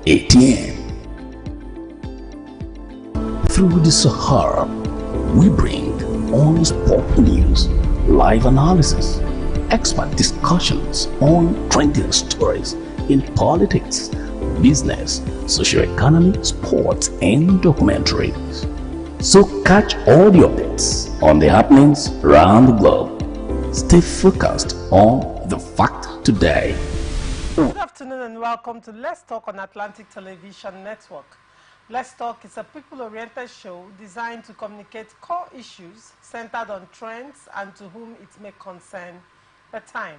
ATM. Through the Sahara, we bring on-spot news, live analysis, expert discussions on trending stories in politics, business, socio-economy, sports, and documentaries. So catch all the updates on the happenings around the globe. Stay focused on the fact today. Good afternoon and welcome to Let's Talk on Atlantic Television Network. Let's Talk is a people-oriented show designed to communicate core issues centered on trends and to whom it may concern per time.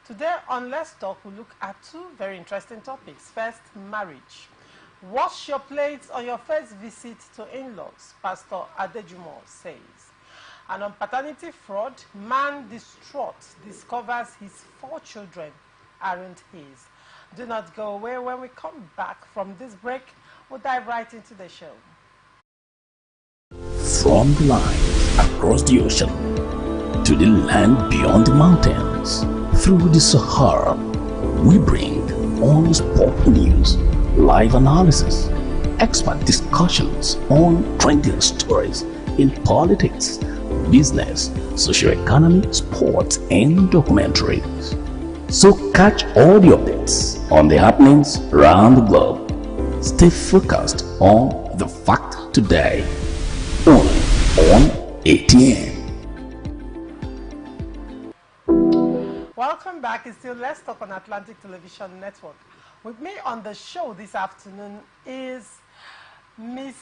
Today on Let's Talk, we look at two very interesting topics. First, marriage. Wash your plates on your first visit to in-laws, Pastor Adejumo says. And on paternity fraud, man distraught discovers his 4 children aren't his. Do not go away. When we come back from this break, we'll dive right into the show. From the line across the ocean to the land beyond the mountains, through the Sahara, we bring on-spot news, live analysis, expert discussions on trending stories in politics, business, socio-economy, sports, and documentaries. So catch all the updates on the happenings around the globe. Stay focused on the fact today. Only on ATM. Welcome back. It's still Let's Talk on Atlantic Television Network. With me on the show this afternoon is Miss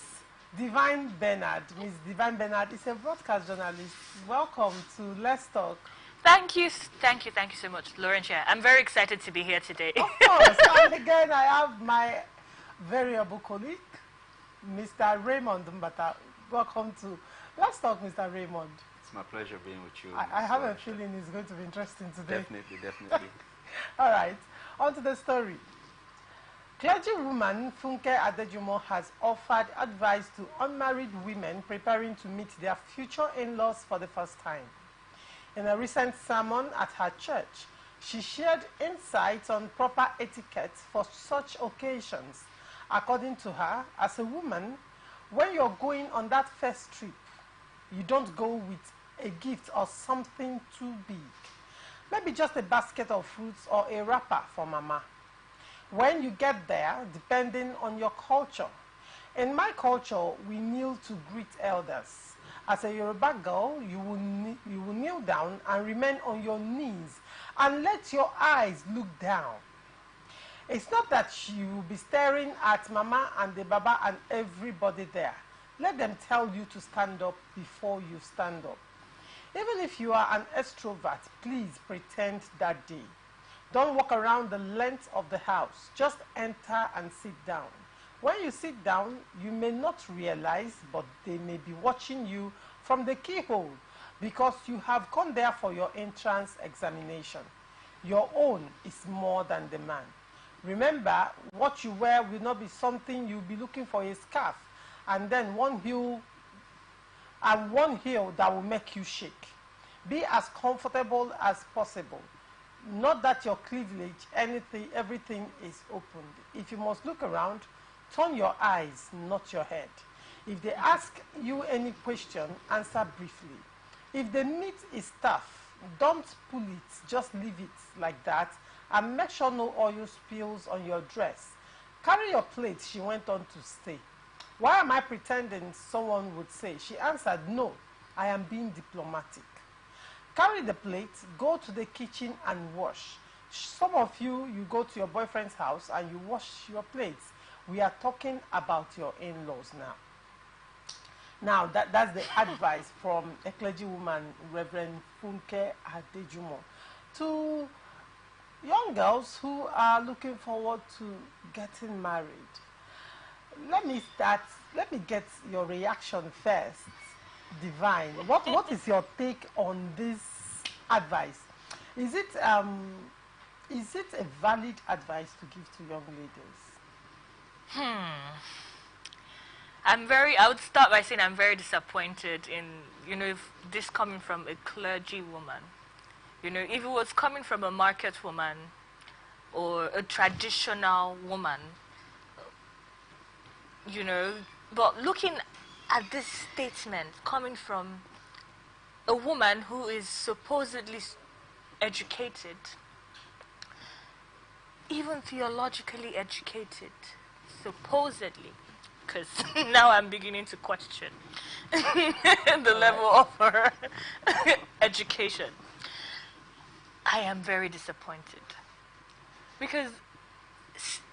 Divine Bernard. Miss Divine Bernard is a broadcast journalist. Welcome to Let's Talk. Thank you so much, Laurentia. I'm very excited to be here today. Of course. And again, I have my variable colleague, Mr. Raymond Mbata. Welcome to Let's Talk, Mr. Raymond. It's my pleasure being with you. I have a feeling it's going to be interesting today. Definitely. All right, on to the story. Clergywoman Funke Adejumo has offered advice to unmarried women preparing to meet their future in-laws for the first time. In a recent sermon at her church, she shared insights on proper etiquette for such occasions. According to her, as a woman, when you're going on that first trip, you don't go with a gift or something too big. Maybe just a basket of fruits or a wrapper for mama. When you get there, depending on your culture. In my culture, we kneel to greet elders. As a Yoruba girl, you will kneel down and remain on your knees and let your eyes look down. It's not that you will be staring at mama and the baba and everybody there. Let them tell you to stand up before you stand up. Even if you are an extrovert, please pretend that day. Don't walk around the length of the house. Just enter and sit down. When you sit down, you may not realize, but they may be watching you from the keyhole because you have gone there for your entrance examination. Your own is more than the man. Remember, what you wear will not be something you'll be looking for a scarf and then one heel that will make you shake. Be as comfortable as possible. Not that your cleavage, everything is opened. If you must look around, turn your eyes, not your head. If they ask you any question, answer briefly. If the meat is tough, don't pull it, just leave it like that, and make sure no oil spills on your dress. Carry your plate, she went on to say. Why am I pretending, someone would say? She answered, no, I am being diplomatic. Carry the plate, go to the kitchen and wash. Some of you go to your boyfriend's house and you wash your plates. We are talking about your in-laws now. Now, that's the advice from a clergywoman, Reverend Funke Adejumo, to young girls who are looking forward to getting married. Let me get your reaction first. Divine, what is your take on this advice? Is it a valid advice to give to young ladies? I would start by saying I'm very disappointed in, this coming from a clergy woman. If it was coming from a market woman or a traditional woman, you know, but looking at this statement coming from a woman who is supposedly educated, even theologically educated, supposedly, because now I'm beginning to question the level of her education. I am very disappointed because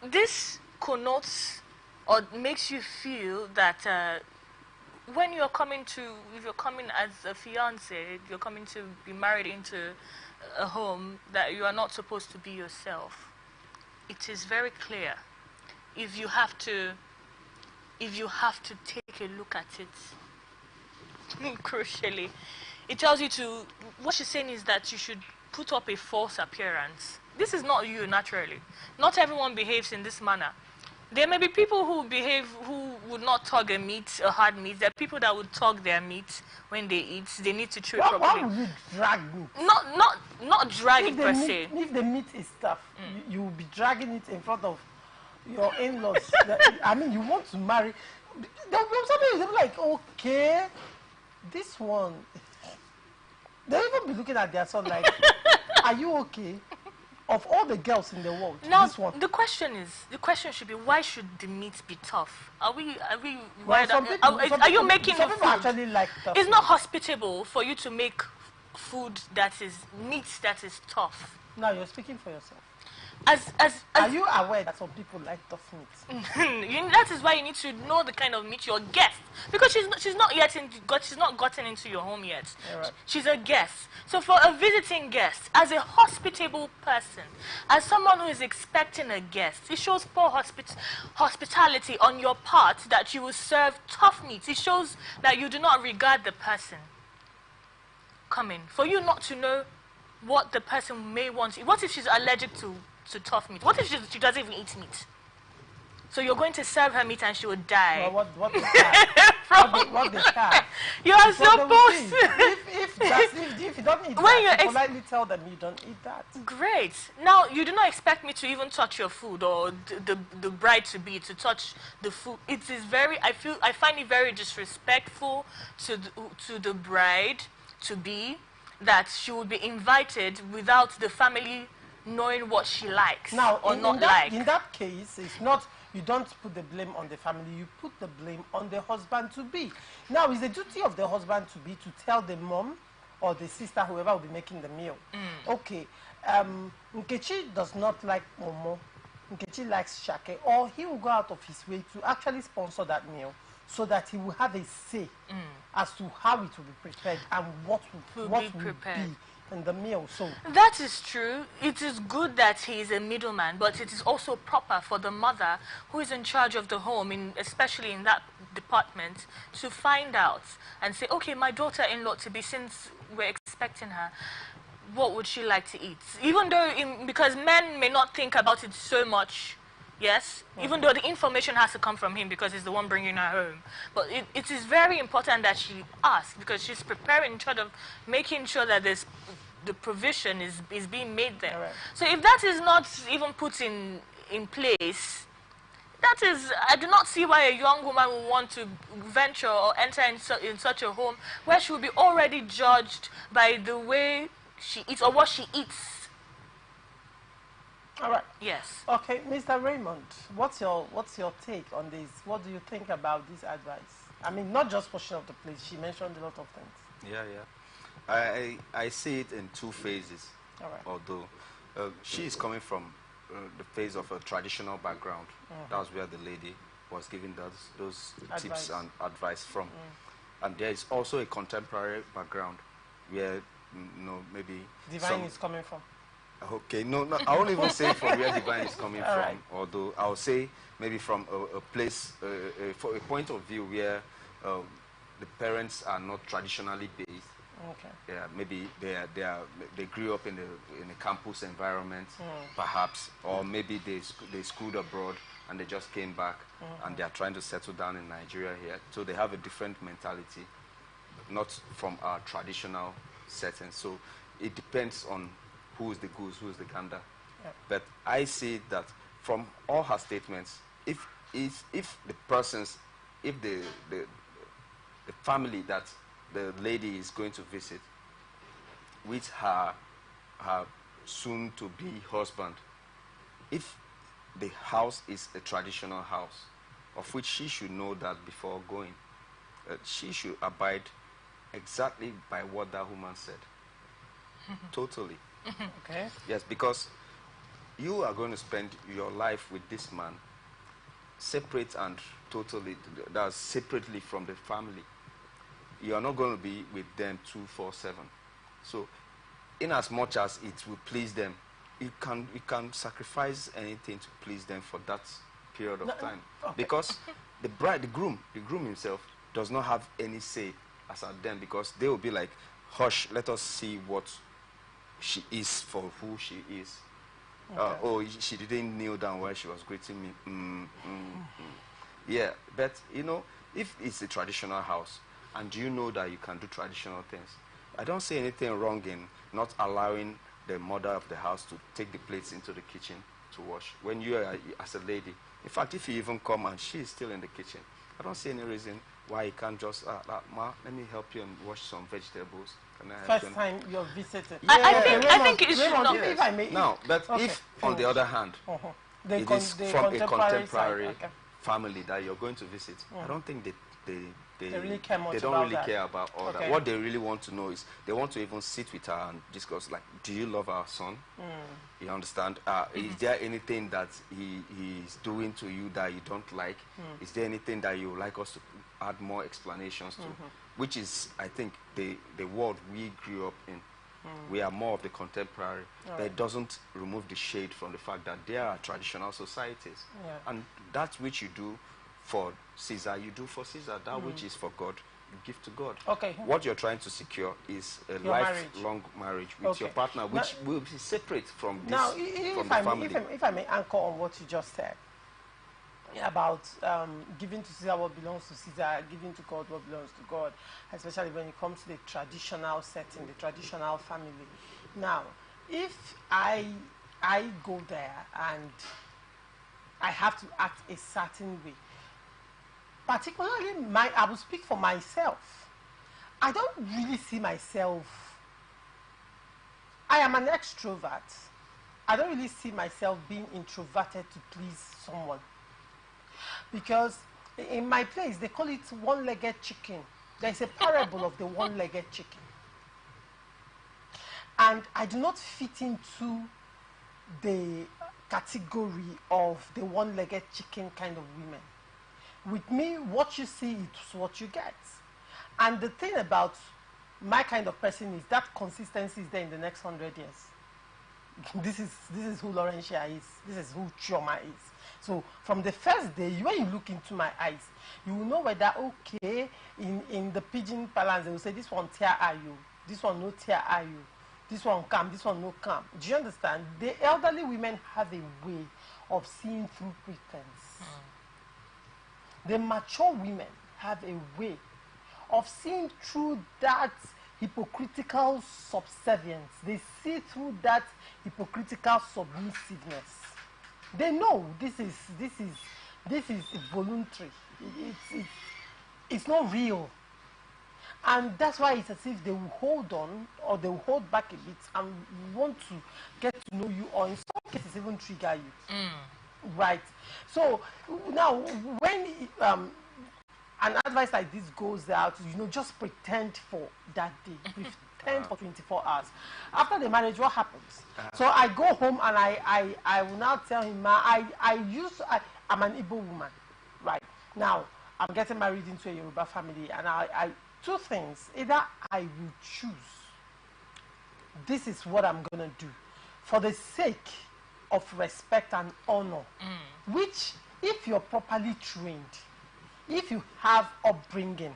this connotes or makes you feel that when you're coming to, if you're coming as a fiance, you're coming to be married into a home, that you are not supposed to be yourself. It is very clear. If you have to take a look at it crucially, it tells you to, what she's saying is that you should put up a false appearance. This is not you naturally. Not everyone behaves in this manner. There may be people who behave, who would not tug a meat, a hard meat. There are people that would tug their meat when they eat. They need to chew it properly. Why would you drag meat? Not dragging per se. If the meat is tough, you will be dragging it in front of your in-laws. I mean, you want to marry. There'll be somebody who'll be like, okay, this one. They'll even be looking at their son like, are you okay? Of all the girls in the world, now this one. the question should be, why should the meat be tough? Are you making some the people food? actually like tough It's meat. not hospitable for you to make food that is meat that is tough. Now you're speaking for yourself. Are you aware that some people like tough meat? That is why you need to know the kind of meat your guest, because she's not gotten into your home yet. Right. She's a guest. So for a visiting guest, as a hospitable person, as someone who is expecting a guest, it shows poor hospitality on your part that you will serve tough meat. It shows that you do not regard the person coming. For you not to know what the person may want. What if she's allergic to tough meat? What if she doesn't even eat meat? So you're going to serve her meat and she will die. Well, what they have? what they have? You are supposed to. If you don't eat When that, you're you politely tell them you don't eat that. Great. Now, you do not expect me to even touch your food, or the bride-to-be to touch the food. It is very, I find it very disrespectful to the bride-to-be that she would be invited without the family knowing what she likes now, or not like. In that case, it's not, you don't put the blame on the family, you put the blame on the husband-to-be. Now, it's the duty of the husband-to-be to tell the mom or the sister, whoever will be making the meal. Okay, Nkechi does not like momo. Nkechi likes shake, or he will go out of his way to actually sponsor that meal so that he will have a say as to how it will be prepared and what will be in the meal. So that is true. It is good that he is a middleman, but it is also proper for the mother who is in charge of the home, especially in that department, to find out and say, okay, my daughter-in-law to be, since we're expecting her, what would she like to eat? Even though, because men may not think about it so much, yes, even though the information has to come from him because he's the one bringing her home. But it is very important that she asks, because she's preparing, in charge of making sure that the provision is being made there. Right. So if that is not even put in place, that is, I do not see why a young woman will want to venture or enter in such a home where she will be already judged by the way she eats or what she eats. all right. Yes. Okay, Mr. Raymond, what's your take on this? What do you think about this advice? I mean, not just portion of the plate. She mentioned a lot of things. Yeah. I see it in two phases. All right. Although she is coming from the phase of a traditional background. That was where the lady was giving those tips and advice from. And there is also a contemporary background where, maybe Divine is coming from. Okay, no, I won't even say from where Divine is coming from, right. although I'll say maybe from a place, for a point of view where the parents are not traditionally based. Okay. Yeah, maybe they grew up in a campus environment, perhaps, or maybe they schooled abroad and they just came back and they are trying to settle down in Nigeria here. So they have a different mentality, not from our traditional setting. So it depends on who is the goose, who is the gander. Yeah. But I see that from all her statements, if is if the persons, if the family that the lady is going to visit with her soon to be husband, if the house is a traditional house, of which she should know that before going, she should abide exactly by what that woman said. Totally. Okay. Yes, because you are going to spend your life with this man separate and totally, that's separately from the family. You are not going to be with them 24/7. So in as much as it will please them, you can sacrifice anything to please them for that period of time. Okay. Because the groom himself does not have any say as at them, because they will be like, hush, let us see what she is for who she is. Okay. Oh, she didn't kneel down while she was greeting me. Yeah, but you know, if it's a traditional house and you know that you can do traditional things, I don't see anything wrong in not allowing the mother of the house to take the plates into the kitchen to wash when you are as a lady. In fact, if you even come and she is still in the kitchen, I don't see any reason why you can't just ma, let me help you and wash some vegetables. Can I help First you? time you're visited. Yeah. I think it should Raymond, not. if I may. Now, but Okay, if on the other hand, The it is the from a contemporary side, okay. family that you're going to visit, I don't think they really care much they don't about really that. care about all Okay. that. What they really want to know is they want to even sit with her and discuss, like, do you love our son? You understand? Is there anything that he's doing to you that you don't like? Is there anything that you would like us to add more explanations to? Which is, I think, the world we grew up in. We are more of the contemporary. Right. That doesn't remove the shade from the fact that there are traditional societies. Yeah. And that which you do for Caesar, you do for Caesar. That which is for God, you give to God. Okay. What you're trying to secure is a Your lifelong marriage with Okay. your partner, which will be separate from this, Now, from the family. if I may anchor on what you just said about giving to Caesar what belongs to Caesar, giving to God what belongs to God, especially when it comes to the traditional setting, the traditional family. Now, if I go there and I have to act a certain way, particularly I will speak for myself. I don't really see myself. I am an extrovert. I don't really see myself being introverted to please someone. Because in my place, they call it one-legged chicken. There's a parable of the one-legged chicken. And I do not fit into the category of the one-legged chicken kind of women. With me, what you see is what you get. And the thing about my kind of person is that consistency is there in the next 100 years. This is who Laurentia is. This is who Chioma is. So from the first day, when you look into my eyes, you will know whether, okay, in the pidgin parlance, they will say, this one tear are you, this one no tear are you, this one come, this one no come. Do you understand? The elderly women have a way of seeing through pretense. The mature women have a way of seeing through that hypocritical subservience. They see through that hypocritical submissiveness. They know this is voluntary. It's not real. And that's why it's as if they will hold on or they will hold back a bit and want to get to know you, or in some cases even trigger you. Right. So now when an advice like this goes out, just pretend for that day. Pretend for 24 hours. After the marriage, what happens? So I go home and I will now tell him, Ma, I'm an Igbo woman. Right. Now, I'm getting married into a Yoruba family, and I two things. Either I will choose, this is what I'm going to do, for the sake of respect and honor, which, if you're properly trained, if you have upbringing,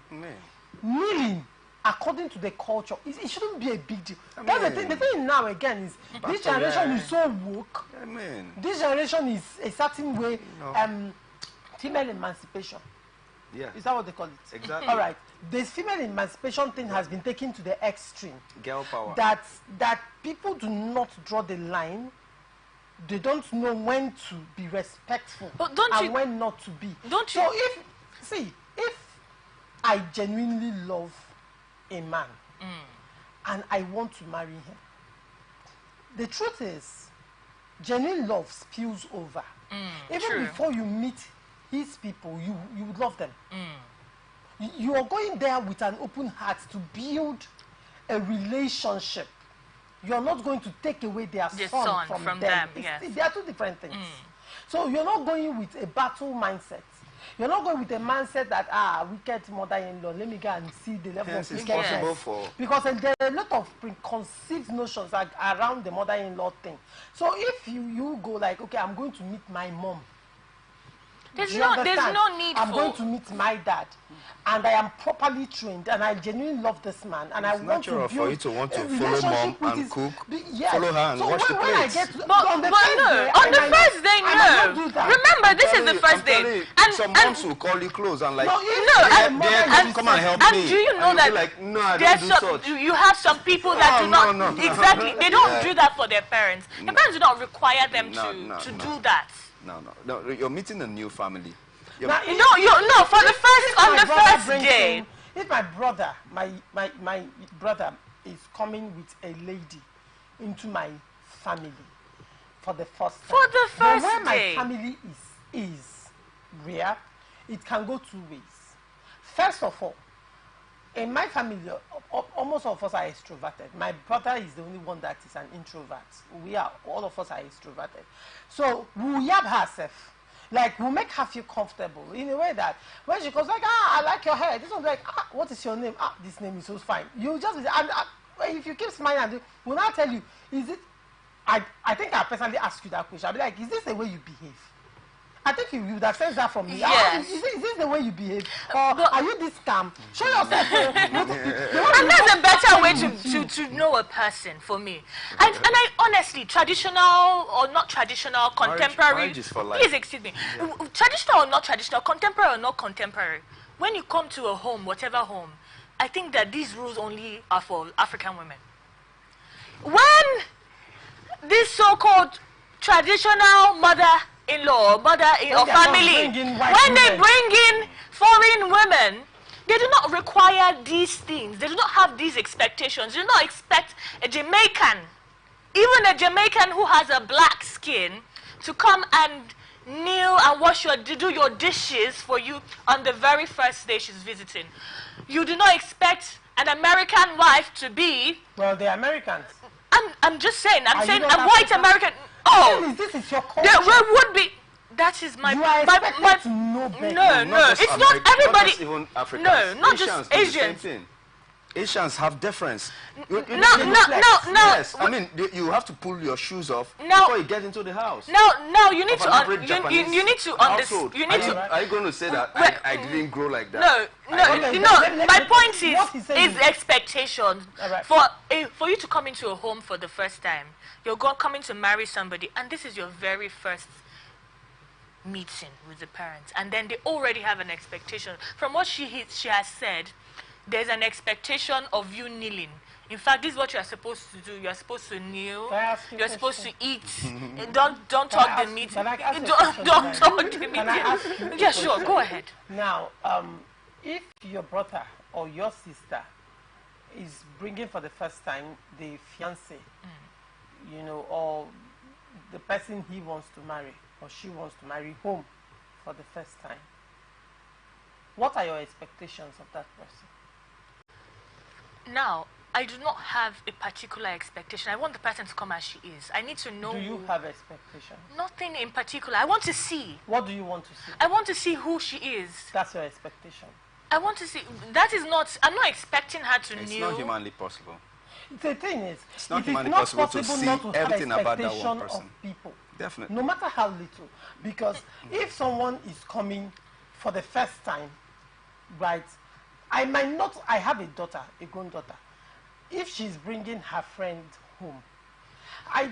kneeling according to the culture, it shouldn't be a big deal. That's the thing. The thing now again is this generation is so woke. This generation is a certain way female emancipation. Yeah. Is that what they call it? Exactly. All right. This female emancipation thing has been taken to the extreme. Girl power. That people do not draw the line they don't know when to be respectful and when not to be. So if I genuinely love a man and I want to marry him, the truth is, genuine love spills over. Even before you meet his people, you would love them. You are going there with an open heart to build a relationship. You are not going to take away their son from them. Yes. They are two different things. So you're not going with a battle mindset. You're not going with a mindset that, wicked mother-in-law, let me go and see the level of wickedness. Because there are a lot of preconceived notions around the mother-in-law thing. So if you go like, okay, I'm going to meet my mom. There's no need I'm going to meet my dad, and I am properly trained, and I genuinely love this man, and I want to build for you to want to follow mom and cook, follow her and wash the plates. On the first day, no. Remember, this is the first day. And some moms will call you close and like, come and help me. And do you know that like, no, I don't do such. You have some people that do not exactly. They don't do that for their parents. Their parents do not require them to do that. No, you're meeting a new family. For the first day. If my brother, my brother is coming with a lady into my family for the first time. For the first where day. my family is rare, it can go two ways. First of all, in my family, almost all of us are extroverted. My brother is the only one that is an introvert. All of us are extroverted. So we'll yab herself. Like, we'll make her feel comfortable in a way that when she goes like, I like your hair. This one's like, what is your name? This name is so fine. You just, if you keep smiling, we'll now tell you, is it, I think I personally ask you that question. I'll be like, is this the way you behave? I think you would have sensed that from me. Yes. Is this the way you behave? Or are you this calm? Show yourself. And that's a better way to know a person for me. And I honestly, traditional or not traditional, contemporary. Marriage is for life. Please excuse me. Traditional or not traditional, contemporary or not contemporary. When you come to a home, whatever home, I think that these rules only are for African women. When this so-called traditional mother-in-law, mother-in-law family, when they bring in foreign women, they do not require these things. They do not have these expectations. They do not expect a Jamaican, even a Jamaican who has a black skin, to come and kneel and do your dishes for you on the very first day she's visiting. You do not expect an American wife to be... Well, they're Americans. I'm just saying. I'm saying a white American... Oh, this is your culture. There would be... That is my... You are expected to know better. No. It's not everybody... Not even Africans. No, not Asians just Asians. Asians have difference. No. Yes, I mean, you have to pull your shoes off before you get into the house. No, you need to you need to understand. Are you going to say that I didn't grow like that? No. My point is expectations. Right. For you to come into a home for the first time, you're coming to marry somebody, and this is your very first meeting with the parents, and then they already have an expectation. From what she has said, there's an expectation of you kneeling. In fact, this is what you are supposed to do. You are supposed to kneel. You're supposed to eat. Don't talk the meeting. Don't talk the meeting. Yeah, sure. Go ahead. Now, if your brother or your sister is bringing for the first time the fiancé, or the person he wants to marry or she wants to marry home for the first time, what are your expectations of that person? Now, I do not have a particular expectation. I want the person to come as she is. I need to know. Do you have expectations? Nothing in particular. I want to see. What do you want to see? I want to see who she is. That's your expectation. I want to see. That is not. I'm not expecting her to It's kneel. not humanly possible. The thing is, it's not humanly possible to see everything about that one person. Of people. Definitely. No matter how little. Because if someone is coming for the first time, right, I have a daughter, a grown daughter. If she's bringing her friend home, I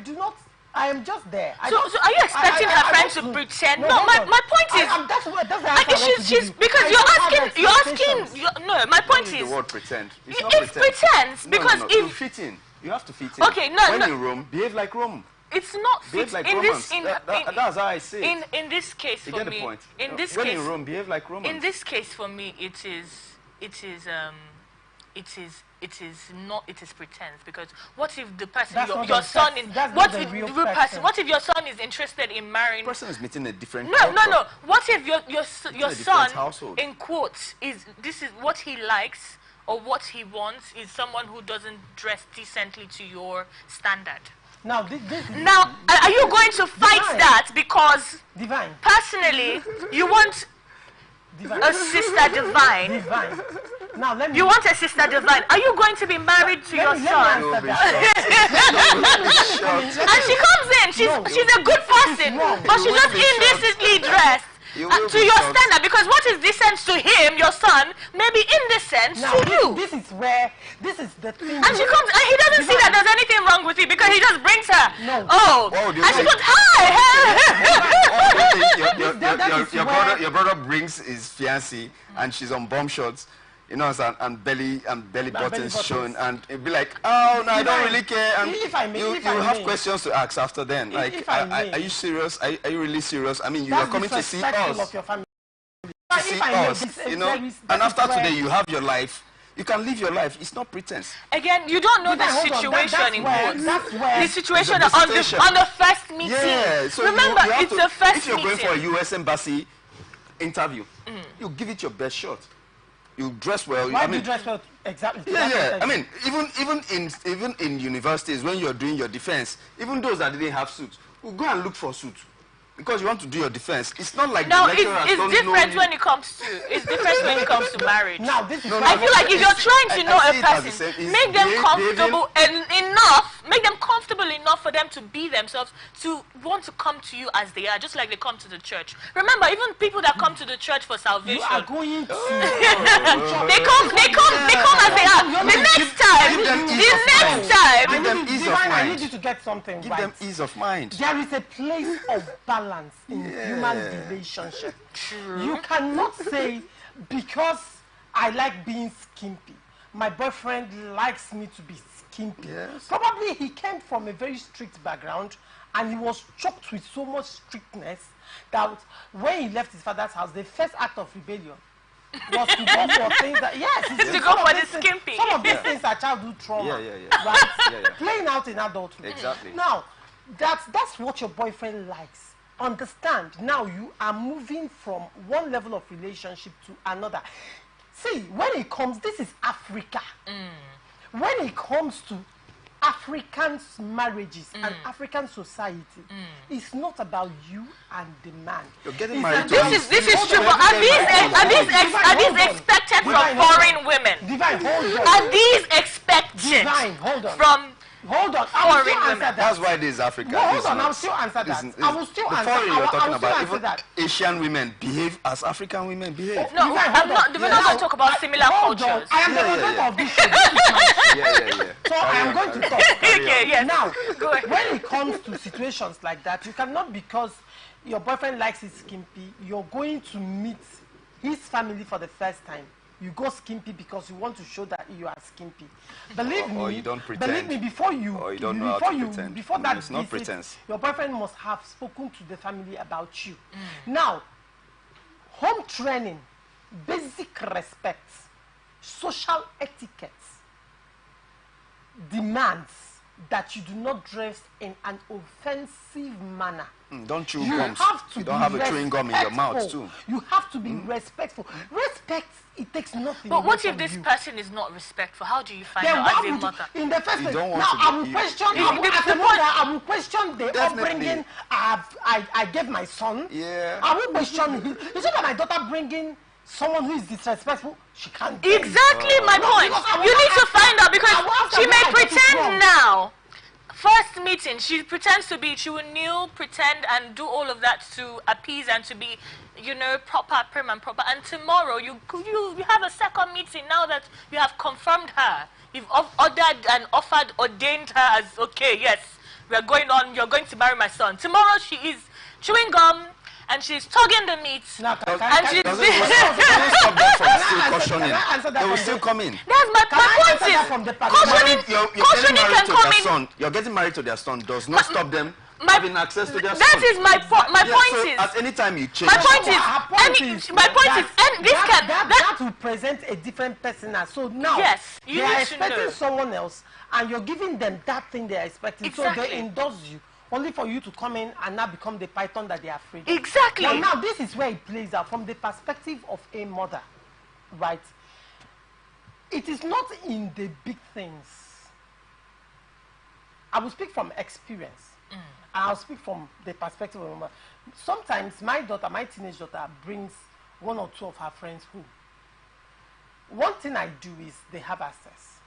am just there. So are you expecting her friend to pretend? No, my point is... she's because you're asking... No, my point is... the word pretend. It's pretense, because if... You fit in. You have to fit in. Okay, no. When you roam, behave like Rome. it's not Behave fit like in Romans. this. That's how I see it. In this case, You for get me, the point. in this When case, in Rome, behave like Romans. in this case, for me, it is not, it is pretense, because what if the person, your son is, what if the real person, what if your son is interested in marrying, The person is meeting a different no, what if your son, household. in quotes, this is what he likes or what he wants is someone who doesn't dress decently to your standard. Now, Now, are you going to fight Divine. that because Divine. personally you want Divine. a sister divine? Divine. Now, let me. You want a sister divine? Are you going to be married to your son? Let me answer that. And she comes in, she's a good person, but she's just indecently dressed to your standard, because what is decent to him, your son, may be indecent Now, to you. this is the thing. And she comes, and he doesn't see that there's anything wrong with you because he just brings her. No. Oh, Oh, and she goes, hi. Your brother brings his fiancée and she's on bomb shots, you know, and belly buttons shown, and it'd be like, oh no, I don't really care, and you have questions to ask after then, like, are you serious? Are you really serious? I mean, you are coming to see us, you know, and after today you have your life. You can live your life. It's not pretense. Again, you don't know the situation in quotes. The situation on the first meeting. Yeah, so remember, it's the first meeting. If you're going for a U.S. Embassy interview, you give it your best shot. You dress well. Why do you dress well? Exactly. Yeah. I mean, even in universities, when you're doing your defense, even those that didn't have suits, will go and look for suits. Because you want to do your defense. It's not like no, the lecturers it's don't different know when it comes to marriage. Now, this is I feel like if you're trying to know a person, make them comfortable enough for them to be themselves, to want to come to you as they are, just like they come to the church. Remember, even people that come to the church for salvation, you are going to they come as they are. The next time, I need you to get something Give right. them ease of mind. There is a place of balance in human relationship. True. You cannot say, because I like being skimpy, my boyfriend likes me to be skimpy. Yes. Probably he came from a very strict background and he was choked with so much strictness that when he left his father's house, the first act of rebellion was to go for things that, to go for the skimpy. Some of these things are childhood trauma. Right? Playing out in adulthood. Exactly. Now, that's what your boyfriend likes. Understand, now you are moving from one level of relationship to another. See, when it comes, this is Africa. When it comes to African marriages and African society, it's not about you and the man. You're getting married. This is true. But are these expected from foreign women? Divine, hold on. Are these expected from Hold on, I will still answer that. That's why this is Africa. No, hold on, I will still answer that. I will still answer that. The foreign you're talking about, even that. Asian women behave as African women behave. No, we're not going to talk about similar cultures. I am the representative of this show. Yeah. So I am going to talk. Okay, yes. Now, when it comes to situations like that, you cannot, because your boyfriend likes his skimpy, you're going to meet his family for the first time. You go skimpy because you want to show that you are skimpy. Believe me. Or you don't pretend. Believe me, before you. Or you don't know how to pretend. Before that, it's not pretense. Your boyfriend must have spoken to the family about you. Now, home training, basic respect, social etiquette demands that you do not dress in an offensive manner. Don't chew You gums. have to You don't be have a chewing gum in your mouth respectful. too. You have to be respectful. Respect, it takes nothing. But away what if from this you. person is not respectful? How do you find Then out why as a would mother? you, in the first You place, don't want now to I will be- question, you- as a mother, I will question the Definitely. upbringing I gave my son. Yeah. I will question him. You see that my daughter bringing someone who is disrespectful, she can't do it. Exactly my point. Because You need to find out, because I will ask her she may why I get it wrong. pretend now. First meeting, she pretends to be, she will kneel, pretend, and do all of that to appease and to be, you know, proper, prim and proper. And tomorrow, you have a second meeting now that you have confirmed her. You've ordered and offered, ordained her as, okay, yes, we are going on, you're going to marry my son. Tomorrow, she is chewing gum and she's tugging the meat, Now, and she's Doesn't stop them from still cautioning. They will still come in. That's my point is from the cautioning. You're getting married to their son. You're getting married to their son does not stop them having access to their son. That is my point. My point so is at any time you change. my point is that will present a different person. So now yes, they are expecting someone else, and you're giving them that thing they are expecting. Exactly. So they endorse you only for you to come in and now become the python that they are afraid of. Exactly. But now this is where it plays out from the perspective of a mother, right? It is not in the big things. I will speak from experience. And I'll speak from the perspective of a mother. Sometimes my daughter, my teenage daughter, brings one or two of her friends home. One thing I do is they have access.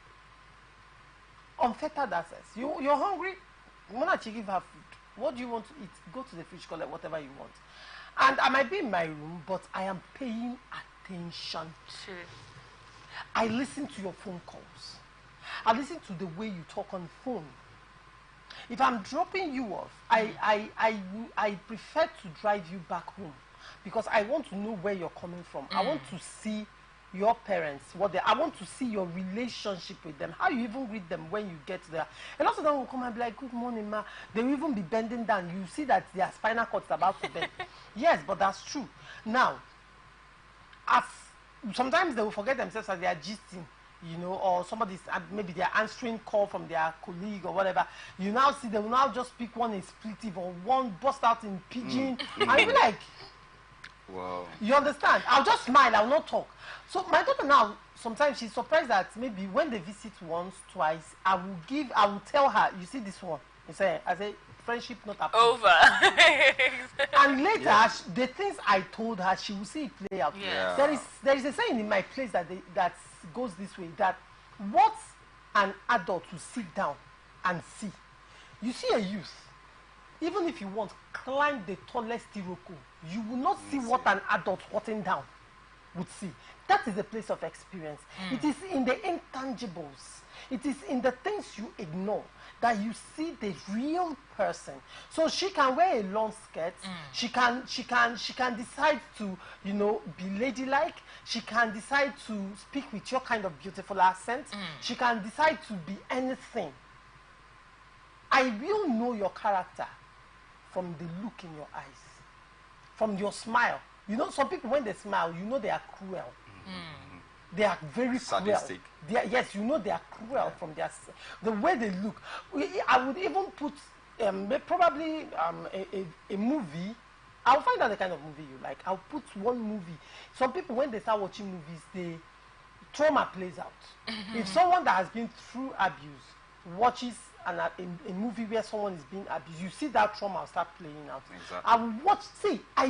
Unfettered access. You're hungry? When I give her food, what do you want to eat? Go to the fridge, collect whatever you want. And I might be in my room, but I am paying attention. Sure. I listen to your phone calls. I listen to the way you talk on the phone. If I'm dropping you off, I prefer to drive you back home because I want to know where you're coming from. I want to see your parents, I want to see your relationship with them, how you even greet them when you get there. And also they will come and be like, good morning, ma. They will even be bending down. You see that their spinal cord is about to bend. Yes, but that's true. Now, sometimes they will forget themselves as they are gisting, or somebody's, maybe they are answering call from their colleague or whatever. You now see they will now just pick one expletive or one burst out in pidgin. I'll be like, wow. You understand? I'll just smile, I'll not talk. So my daughter now, sometimes she's surprised that maybe when they visit once, twice, I will tell her, you see this one? I say, friendship not approved. Over. And later, the things I told her, she will see it play out. Yeah. There is a saying in my place that goes this way, that what an adult will sit down and see. You see a youth, even if you want, climb the tallest Iroko, you will not see what an adult squatting down would see. That is a place of experience. It is in the intangibles. It is in the things you ignore that you see the real person. So she can wear a long skirt. She can decide to, be ladylike. She can decide to speak with your kind of beautiful accent. She can decide to be anything. I will know your character from the look in your eyes, from your smile. Some people, when they smile, they are cruel. They are very sadistic. Cruel. Yes, they are cruel from the way they look. I would even put probably a movie. I'll find out the kind of movie you like. I'll put one movie. Some people, when they start watching movies, trauma plays out. If someone that has been through abuse watches a movie where someone is being abused, you see that trauma start playing out. Exactly. I will watch. See, I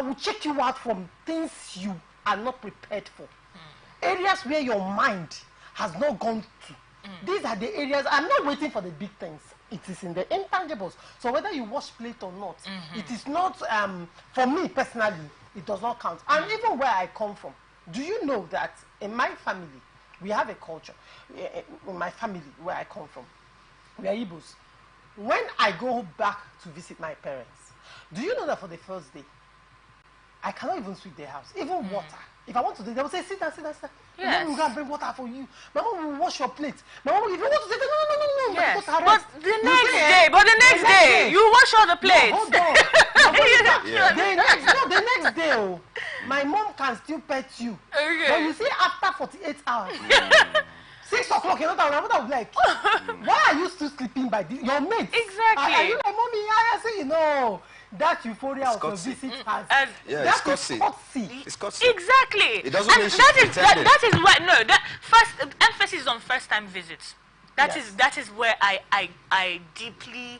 will check you out from things you are not prepared for. Areas where your mind has not gone to. These are the areas. I'm not waiting for the big things. It is in the intangibles. So whether you wash plate or not, it is not, for me personally, it does not count. And even where I come from, do you know that in my family, we have a culture. In my family, where I come from, we are Igbos. When I go back to visit my parents, do you know that for the first day, I cannot even sweep their house, even water. If I want to do, they will say, sit down, sit down, sit down. Yes. We're going to bring water for you. My mom will wash your plate. My mom, if you want to say, no. Yes. But the next day, you wash all the plates. No, hold on. The next day, my mom can still pet you. Okay. But you see, after 48 hours, 6 o'clock, my mother will be like, why are you still sleeping by your mates? Exactly. Are you like, mommy, I say, that euphoria of your visit has. It's courtesy. It's courtesy. Exactly. It doesn't and mean she's that is why that first emphasis on first time visits. That is where I deeply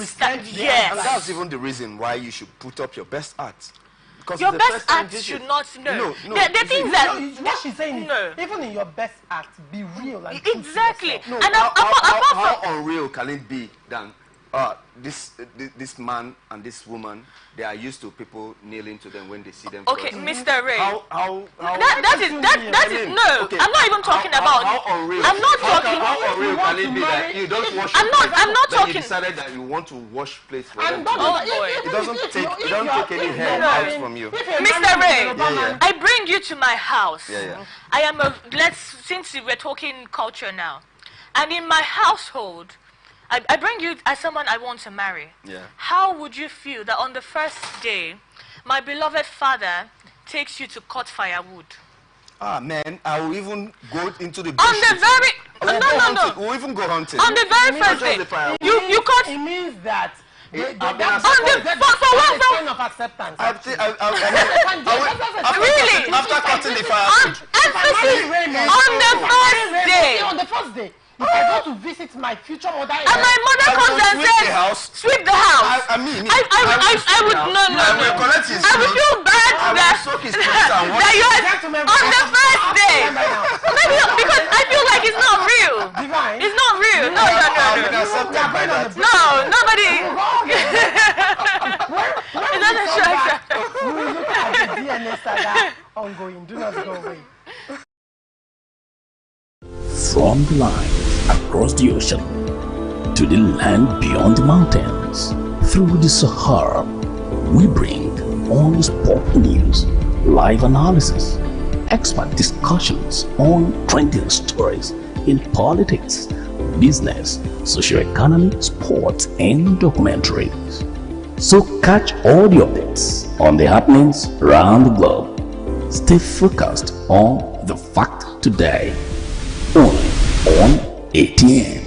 stand. Yes. And that's even the reason why you should put up your best art. Because your best art should not No. The things that what she's saying is, even in your best act, be real and exactly. No, and how unreal can it be than this man and this woman, they are used to people kneeling to them when they see them. Okay, first. Mr. Ray. That is no. Okay. I'm not even talking about. How unreal? I'm not talking. How unreal can it be that you don't wash? I'm not talking. You decided that you want to wash plates for them. Oh boy. It doesn't take any hair out from you. Mr. Ray, I bring you to my house. Yeah. I am since we're talking culture now, and in my household, I bring you as someone I want to marry. Yeah. How would you feel that on the first day, my beloved father takes you to cut firewood? Ah man, I will even go into the bush. On the very no. We'll even go hunting. On the very first day, you cut. It means that. For what? Of acceptance. Really? After cutting the firewood. On the first day. If I go to visit my future mother, and my mother comes and says, "Sweep the house." I would no. I would feel bad that you are on the first day. Maybe because I feel like it's not real. Divine. It's not real. No. No, nobody. It's not a shock. We will look at the DNA saga ongoing. Do not go away. From the line across the ocean to the land beyond the mountains, through the Sahara, we bring on-the-spot news, live analysis, expert discussions on trending stories in politics, business, socio-economy, sports, and documentaries. So catch all the updates on the happenings around the globe. Stay focused on the fact today. Only on ATN.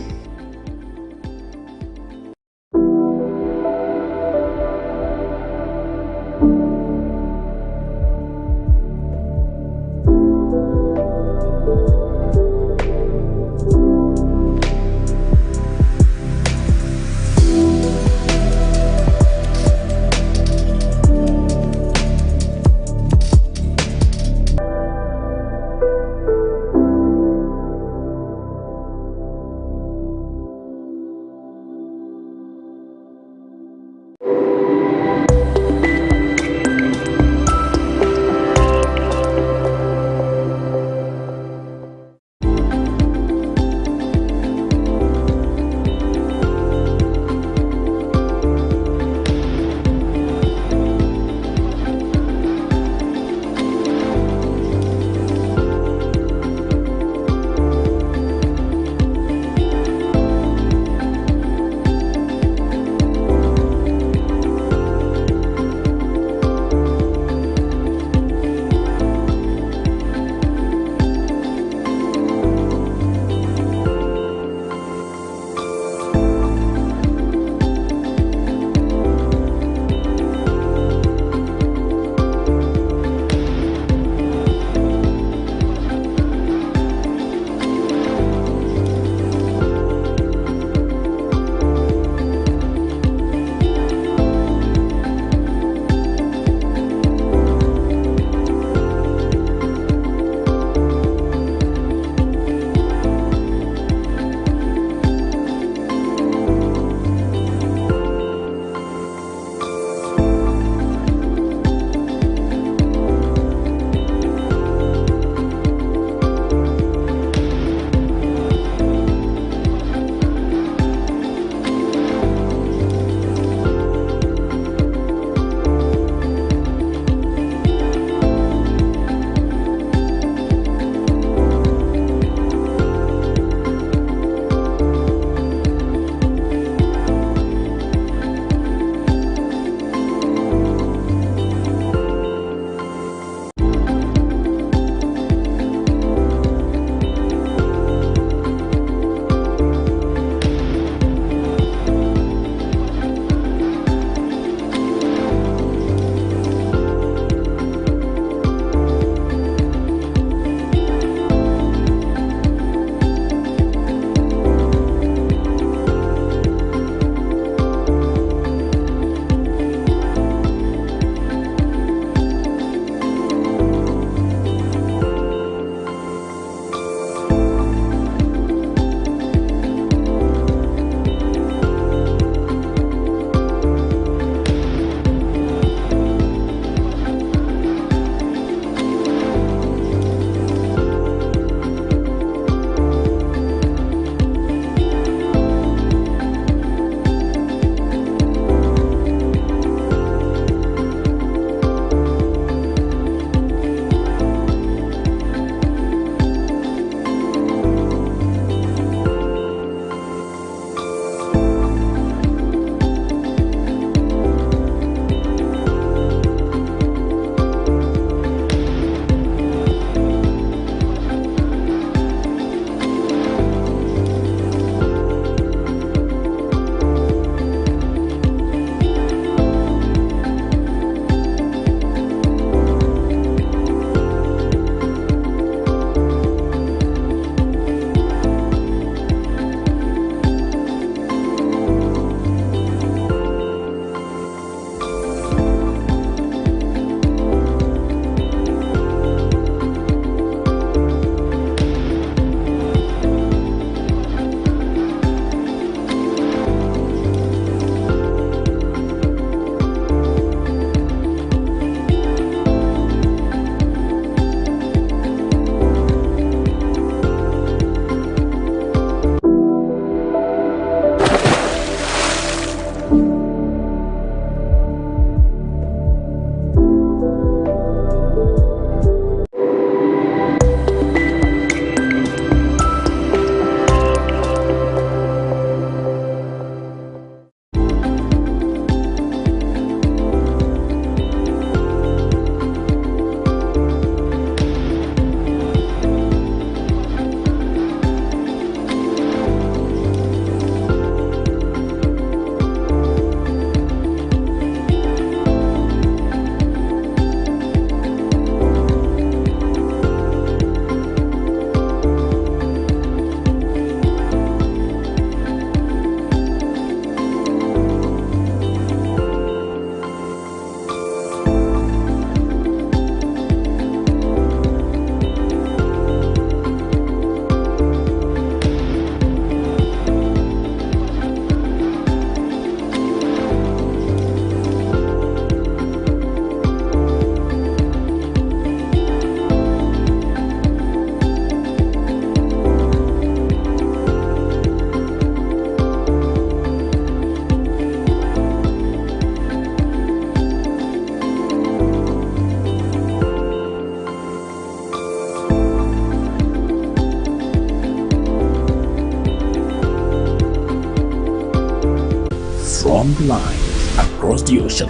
along the line, across the ocean,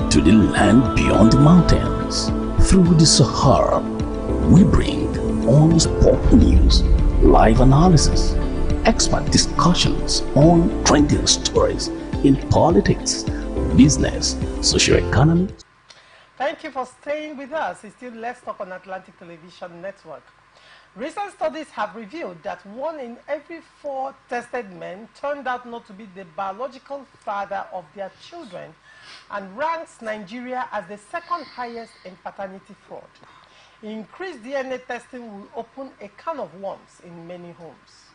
to the land beyond the mountains, through the Sahara. We bring on-spot news, live analysis, expert discussions on trending stories in politics, business, socio-economy. Thank you for staying with us. It's still Let's Talk on Atlantic Television Network. Recent studies have revealed that 1 in every 4 tested men turned out not to be the biological father of their children, and ranks Nigeria as the 2nd highest in paternity fraud. Increased DNA testing will open a can of worms in many homes.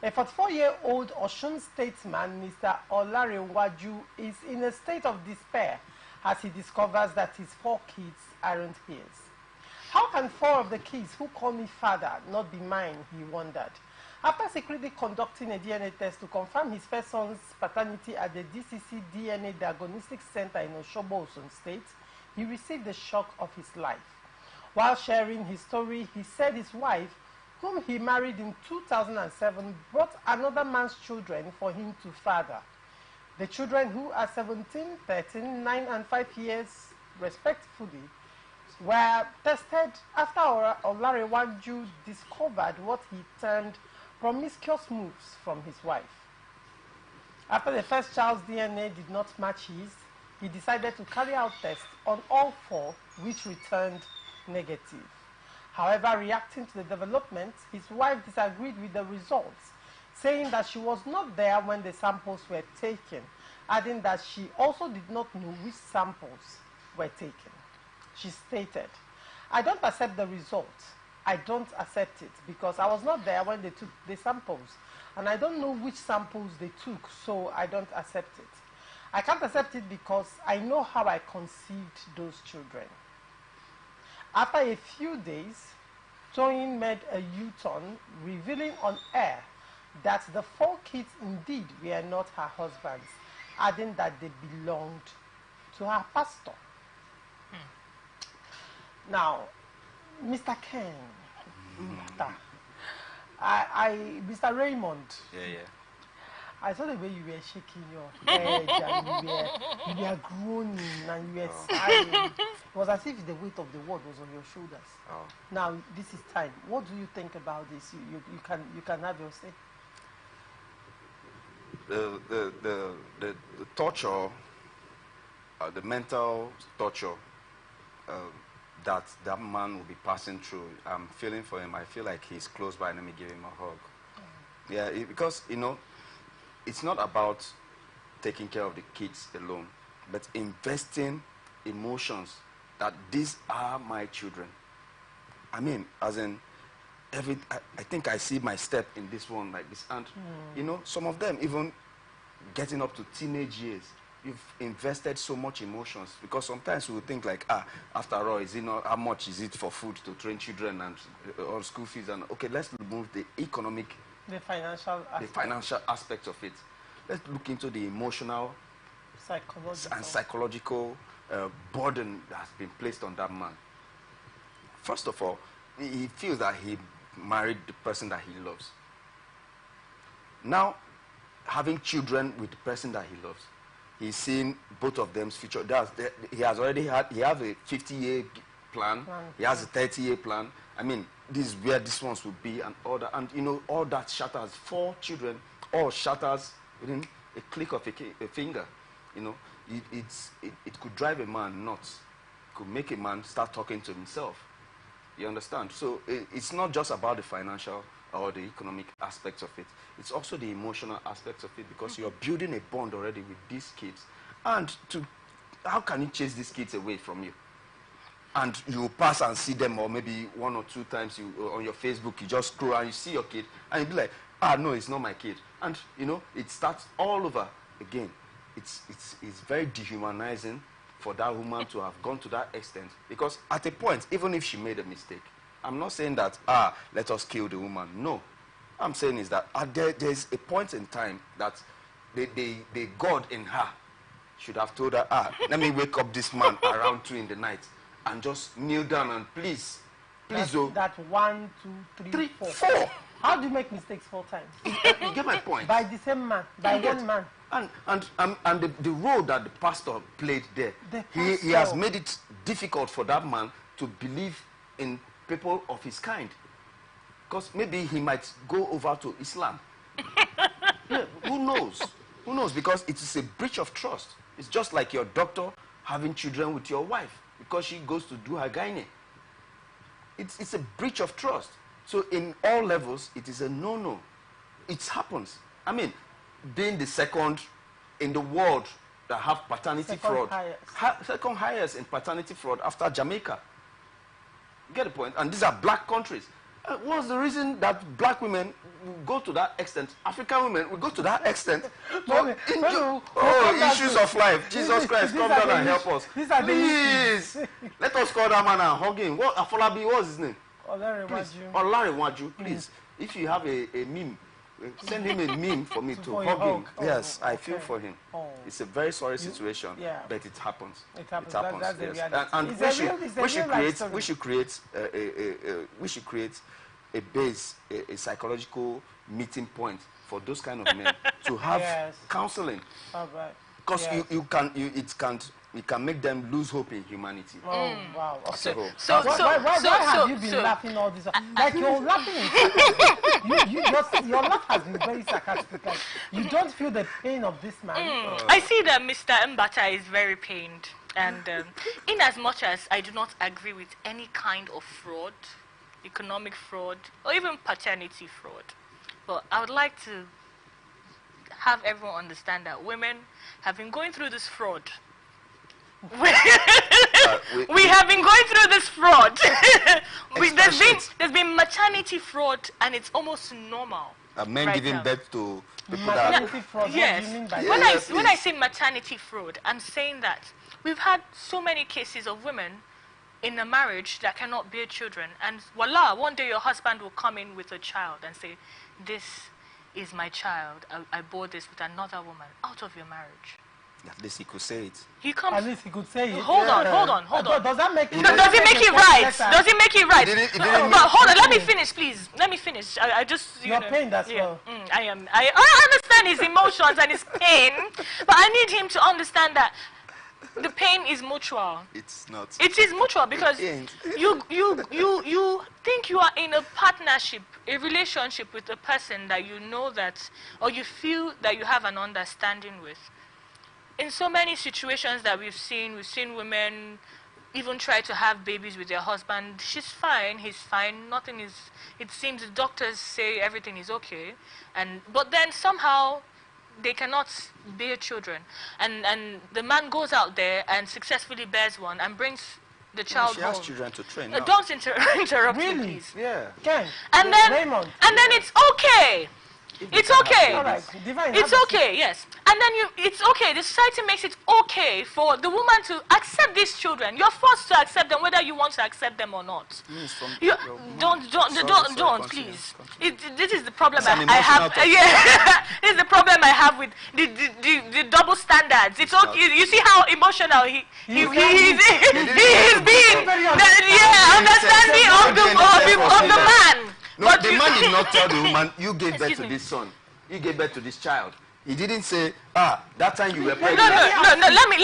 A 44-year-old Osun statesman, Mr. Olarewaju, is in a state of despair as he discovers that his 4 kids aren't his. How can 4 of the kids who call me father not be mine, he wondered. After secretly conducting a DNA test to confirm his first son's paternity at the DCC DNA Diagnostic Center in Osogbo, Osun State, he received the shock of his life. While sharing his story, he said his wife, whom he married in 2007, brought another man's children for him to father. The children, who are 17, 13, 9, and 5 years respectively, were tested after Olarewaju discovered what he termed promiscuous moves from his wife. After the first child's DNA did not match his, he decided to carry out tests on all 4, which returned negative. However, reacting to the development, his wife disagreed with the results, saying that she was not there when the samples were taken, adding that she also did not know which samples were taken. She stated, "I don't accept the results. I don't accept it because I was not there when they took the samples, and I don't know which samples they took, so I don't accept it. I can't accept it because I know how I conceived those children." After a few days, Toyin made a U-turn, revealing on air that the 4 kids indeed were not her husband's, adding that they belonged to her pastor. Now, Mr. Ken, Mr. Raymond, I saw the way you were shaking your head and you were groaning and you were sighing. It was as if the weight of the world was on your shoulders. Oh. Now, this is time. What do you think about this? You can have your say. The torture, the mental torture that man will be passing through, I'm feeling for him. I feel like he's close by. Let me give him a hug. Yeah, because, you know, it's not about taking care of the kids alone, but investing emotions that these are my children. I mean, as in, I think I see my step in this one like this. And, you know, some of them even getting up to teenage years, you've invested so much emotions, because sometimes we would think like, after all, is it not, how much is it for food to train children and or school fees? And okay, let's remove the economic, the financial aspect of it. Let's look into the emotional psychological burden that has been placed on that man. First of all, he feels that he married the person that he loves. Now, having children with the person that he loves, he's seen both of them's future. He has a 50-year plan. He has a 30-year plan. I mean, this is where these ones will be and all that. And, you know, all that shatters. 4 children, all shatters within a click of a finger. You know, it could drive a man nuts. It could make a man start talking to himself. You understand? So it's not just about the financial or the economic aspects of it. It's also the emotional aspects of it, because you're building a bond already with these kids. And how can you chase these kids away from you? And you pass and see them, or maybe 1 or 2 times on your Facebook, you just scroll and you see your kid, and you be like, no, it's not my kid. And, you know, it starts all over again. It's very dehumanizing for that woman to have gone to that extent, because at a point, even if she made a mistake, I'm not saying that, let us kill the woman. No. I'm saying is that there's a point in time that the God in her should have told her, let me wake up this man around 2 in the night and just kneel down and please, that 1, 2, 3, 4. How do you make mistakes 4 times? You get my point? By the same man, by one man. And the role that the pastor played there, he has made it difficult for that man to believe in people of his kind. Because maybe he might go over to Islam. Yeah, who knows? Who knows? Because it is a breach of trust. It's just like your doctor having children with your wife because she goes to do her gynae. It's a breach of trust. So in all levels, it is a no-no. It happens. I mean, being the second in the world that have paternity fraud. Second highest in paternity fraud after Jamaica. You get the point? And these are black countries. What's the reason that black women will go to that extent? African women will go to that extent to issues of life. Jesus Christ, come down and help us. Please. Let us call that man and hug him. What Afolabi, what's his name? Olarewaju. Please. If you have a meme, send him a meme for me to hug him. Yes, I feel for him. It's a very sorry situation, but it happens. It happens. Yes. And we should create a base, a psychological meeting point for those kind of men to have counseling. Because it can make them lose hope in humanity. Oh, wow. Okay. So why have you been laughing all this? Like you're laughing in your laugh has been very sarcastic. Like you don't feel the pain of this man. I see that Mr. Mbata is very pained. And in as much as I do not agree with any kind of fraud, economic fraud, or even paternity fraud, but I would like to have everyone understand that women have been going through this fraud. We have been going through this fraud. There's been maternity fraud, and it's almost normal. Men right giving birth to people maternity fraud. Yes. What do you mean by that? When I say maternity fraud, I'm saying that we've had so many cases of women in a marriage that cannot bear children, and voila, one day your husband will come in with a child and say, "This is my child. I bore this with another woman out of your marriage." At least he could say it. He comes. At least he could say it. Hold on. Does that make it? Does it make it right? Does it make it right? But hold on. Let me finish, please. Let me finish. I just. You're pained as well. I am. I understand his emotions and his pain, but I need him to understand that the pain is mutual. It's not. It is mutual because you think you are in a partnership, a relationship with a person that you know that, or you feel that you have an understanding with. In so many situations that we've seen women even try to have babies with their husband. She's fine, he's fine, nothing is, it seems the doctors say everything is okay, but then somehow they cannot bear children. And the man goes out there and successfully bears one and brings the child she home. has children to train. Don't interrupt me, please. Yeah. Ken, and then Raymond. It's okay. It's okay. All right. It's okay, yes. And then it's okay. The society makes it okay for the woman to accept these children. You're forced to accept them whether you want to accept them or not. Don't, please. This is the problem I have. Yeah, this is the problem I have with the double standards. It's okay. You see how emotional he is being. Understanding of the man. No, but the man did not tell the woman, you gave birth to this son. You gave birth to this child. He didn't say, that time you were pregnant. No, let me. He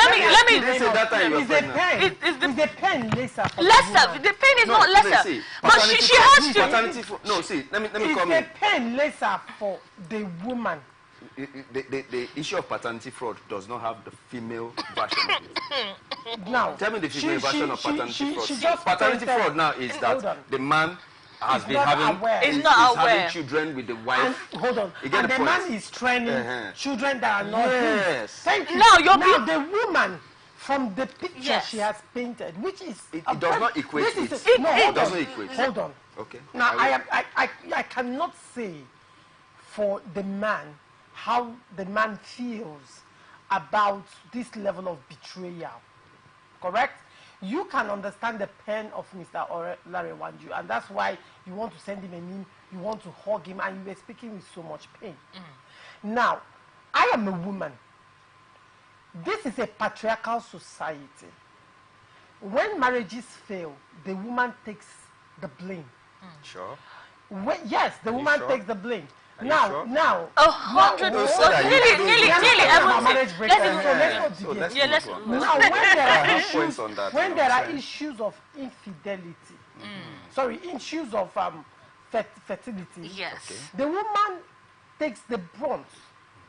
didn't say that time you were pregnant. Is the pain lesser? The pain is not lesser. But she has to. Let me come in. Is the pain lesser for the woman? The issue of paternity fraud does not have the female version of it. Now, tell me the female version of paternity fraud. Paternity fraud now is that the man has been having children with the wife. And, hold on. And the man is training children that are not his. Thank you. Now the woman from the picture she has painted, which is it does not equate. It doesn't equate. Hold on. Okay. Now I cannot say for the man how the man feels about this level of betrayal. Correct? You can understand the pain of Mr. Olarewaju, and that's why you want to send him a meme, you want to hug him, and you were speaking with so much pain. Now, I am a woman. This is a patriarchal society. When marriages fail, the woman takes the blame. Sure. Yes, the woman sure? takes the blame. Are you Now, sure? now. 100%. No, so that you Nearly. Marriage break. Let's So let's Yeah, not let's. deviate. Now, when there are have issues, points on that, when you know there what are I'm saying? issues of infidelity, sorry, issues of fertility, Yes. the woman takes the brunt.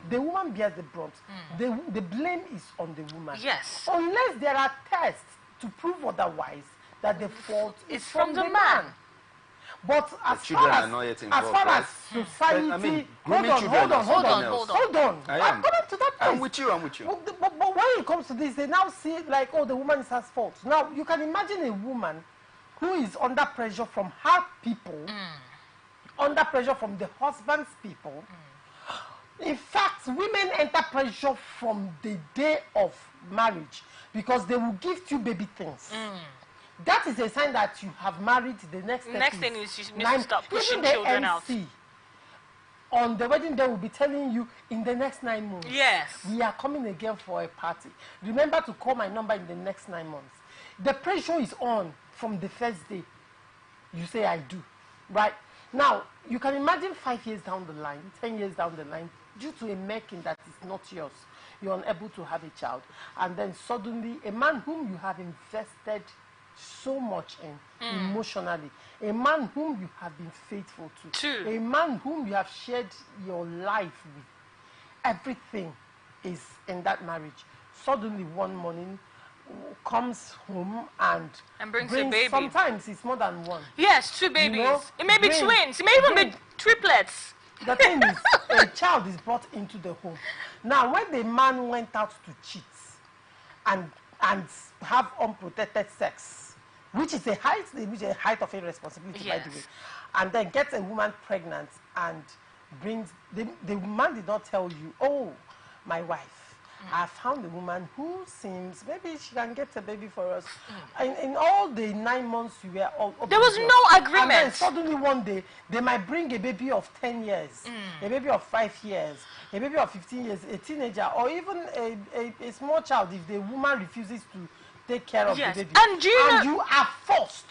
The woman bears the brunt. The blame is on the woman. Yes. Unless there are tests to prove otherwise, that the fault is It's from the man. But as children far are as, not yet as involved, far right? as society, I mean, hold grooming on, children is hold on. hold on. I I'm am. coming to that place. I'm with you, I'm with you. But when it comes to this, they now see it like, oh, the woman is her fault. Now, you can imagine a woman who is under pressure from her people, under pressure from the husband's people. In fact, women enter pressure from the day of marriage because they will gift you baby things. That is a sign that you have married. The next Thing is you need to start pushing children out. On the wedding day will be telling you in the next 9 months. Yes. We are coming again for a party. Remember to call my number in the next 9 months. The pressure is on from the first day. You say I do. Right? Now, you can imagine 5 years down the line, 10 years down the line, due to a making that is not yours, you're unable to have a child. And then suddenly, a man whom you have invested so much in emotionally, a man whom you have been faithful to, a man whom you have shared your life with, everything is in that marriage. Suddenly one morning comes home and brings a baby. Sometimes it's more than one. Yes, 2 babies. You know, it may be twins. It may even be triplets. The thing is, a child is brought into the home. Now, when the man went out to cheat and have unprotected sex, which is a height of irresponsibility, by the way, and then gets a woman pregnant and brings the man did not tell you, oh, my wife, I found a woman who seems maybe she can get a baby for us. In all the 9 months you were all there was no agreement. And then suddenly one day they might bring a baby of 10 years, a baby of 5 years, a baby of 15 years, a teenager, or even a small child if the woman refuses to take care of the baby. And you are forced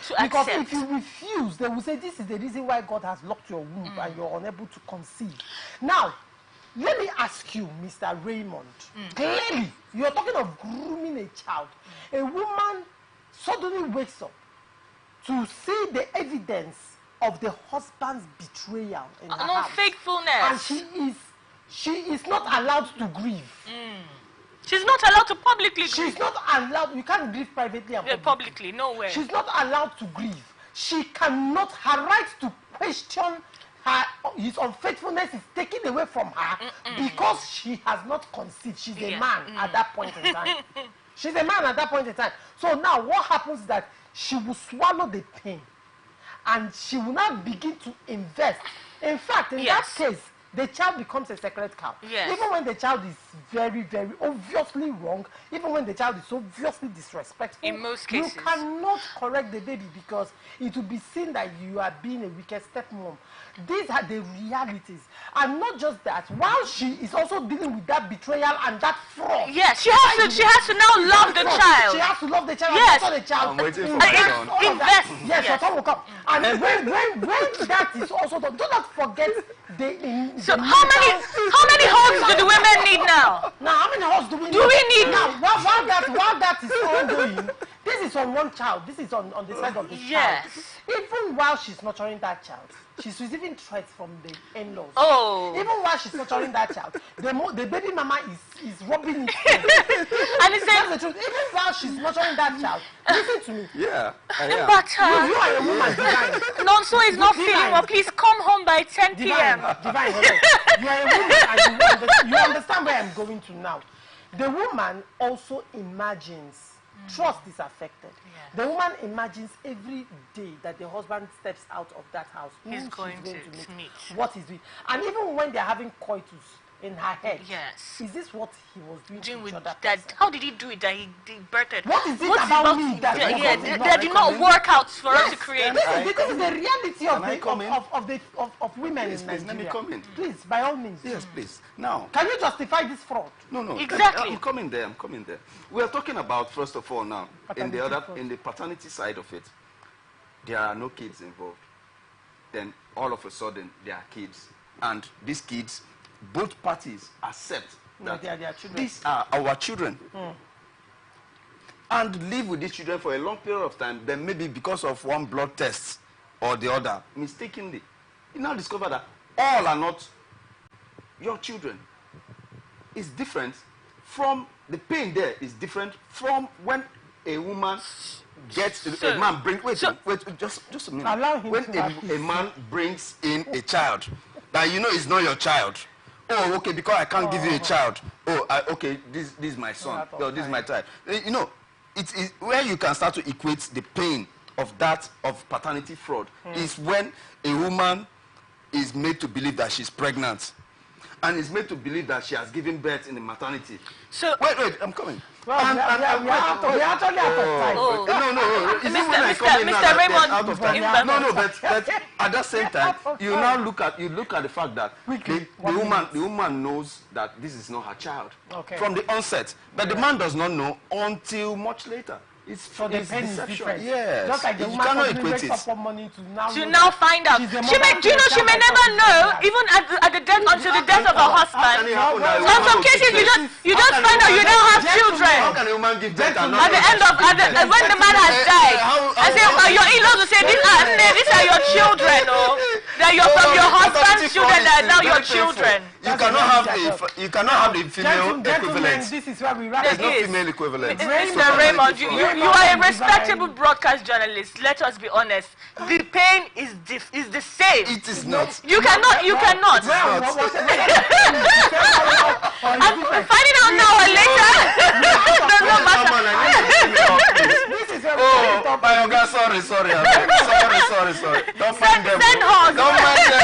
to because accept. if you refuse, they will say this is the reason why God has locked your womb and you're unable to conceive. Now, let me ask you, Mr. Raymond, clearly, you're talking of grooming a child. A woman suddenly wakes up to see the evidence of the husband's betrayal in her house. Unfaithfulness. And she is not allowed to grieve. She's not allowed to publicly grieve. She's not allowed. You can't grieve privately and publicly. Nowhere. She's not allowed to grieve. She cannot. Her right to question his unfaithfulness is taken away from her because she has not conceived. She's a man at that point in time. She's a man at that point in time. So now what happens is that she will swallow the pain and she will now begin to invest. In fact, in that case, the child becomes a sacred cow. Yes. Even when the child is very, very obviously wrong, even when the child is obviously disrespectful, in most cases, you cannot correct the baby because it will be seen that you are being a wicked stepmom. These are the realities. And not just that, while she is also dealing with that betrayal and that fraud. Yes, she has to now love the child. She has to love the child. Yes. And the child. I'm waiting for my son. Invest. Yes, your son will come. And when that is also done, do not forget so how many hugs do the women need now? Now, how many hugs do we need? Now, while that is ongoing, this is on one child. This is on the side of the child. Even while she's nurturing that child, she's receiving threats from the in-laws. Oh. Even while she's nurturing that child, the baby mama is rubbing it. And it's the truth. Even while she's nurturing that child, listen to me. Yeah. But you are a woman, Divine. Nonso is not feeling well. Please come home by 10 p.m. Divine, you are a woman and you understand where I'm going to now. The woman also imagines. Trust is affected. Yes. The woman imagines every day that the husband steps out of that house, he's going to meet. What he's doing. And even when they're having coitus in her head, yes, is this what he was doing with that person? How did he do it that he birthed? What is it about me that did not work out for us to create? This is the reality of women in Nigeria. Let me come in. Please, by all means. Yes, please. Now, can you justify this fraud? No. Exactly. I'm coming there. We are talking about, first of all, now, in the paternity side of it, there are no kids involved. then all of a sudden they are kids. And these kids, both parties accept that they are their children. These are our children. And live with these children for a long period of time, then maybe because of one blood test or the other, mistakenly, you now discover that all are not your children. It's different from, the pain there is different from when a woman gets, a man brings, wait, just a minute. Allow him when to a man brings in a child, that you know is not your child. Oh, okay, because I can't give you a child. Oh, okay, this is my son. Oh, this is my child. You know, it is where you can start to equate the pain of that, of paternity fraud, is when a woman is made to believe that she's pregnant and is made to believe that she has given birth in the maternity. So wait, I'm coming. Well, we are actually out of time. No. Mr. Raymond, out of time. No, but at the same time, you now look at the fact that the woman knows that this is not her child from the onset, but the man does not know until much later. It's so the pain is different. Yes. Just like the you woman cannot who equate wakes it. up one morning to now find out. Do you know she may never know, even at the death, until the death of her husband. Some cases you just find out you don't have children. How can a woman give birth and at the end of when the man has died? I say your in-laws will say these are your children, or that you're from your husband's children that are now your children. You cannot have the female equivalent. This is where we wrap There's no female equivalent. Mr. Raymond, you are a respectable broadcast journalist. Let us be honest. The pain is the same. It is not. You cannot. I'm finding out now or later. Does not matter. This is where we sorry. Don't mind them. Send her. Don't mind them.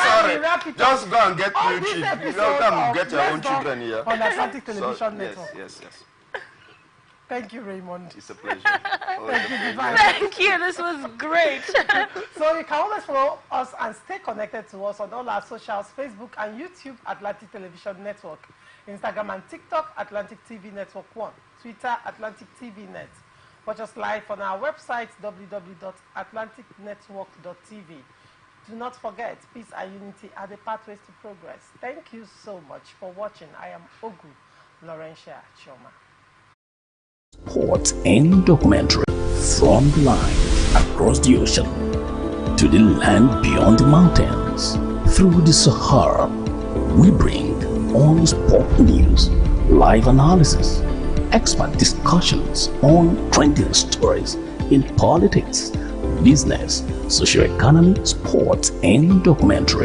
Sorry. Just go and get new children. You don't come and get your own children here. On Atlantic Television Network. Yes. Thank you, Raymond. It's a pleasure. Thank you. This was great. So you can always follow us and stay connected to us on all our socials, Facebook and YouTube, Atlantic Television Network, Instagram and TikTok, Atlantic TV Network 1, Twitter, Atlantic TV Net. Watch us live on our website, www.atlanticnetwork.tv. Do not forget, peace and unity are the pathways to progress. Thank you so much for watching. I am Ogu Laurentia Chioma. Sports and documentary from the line across the ocean to the land beyond the mountains, through the Sahara. We bring all sport news, live analysis, expert discussions on trending stories in politics, business, socio-economy, sports and documentary.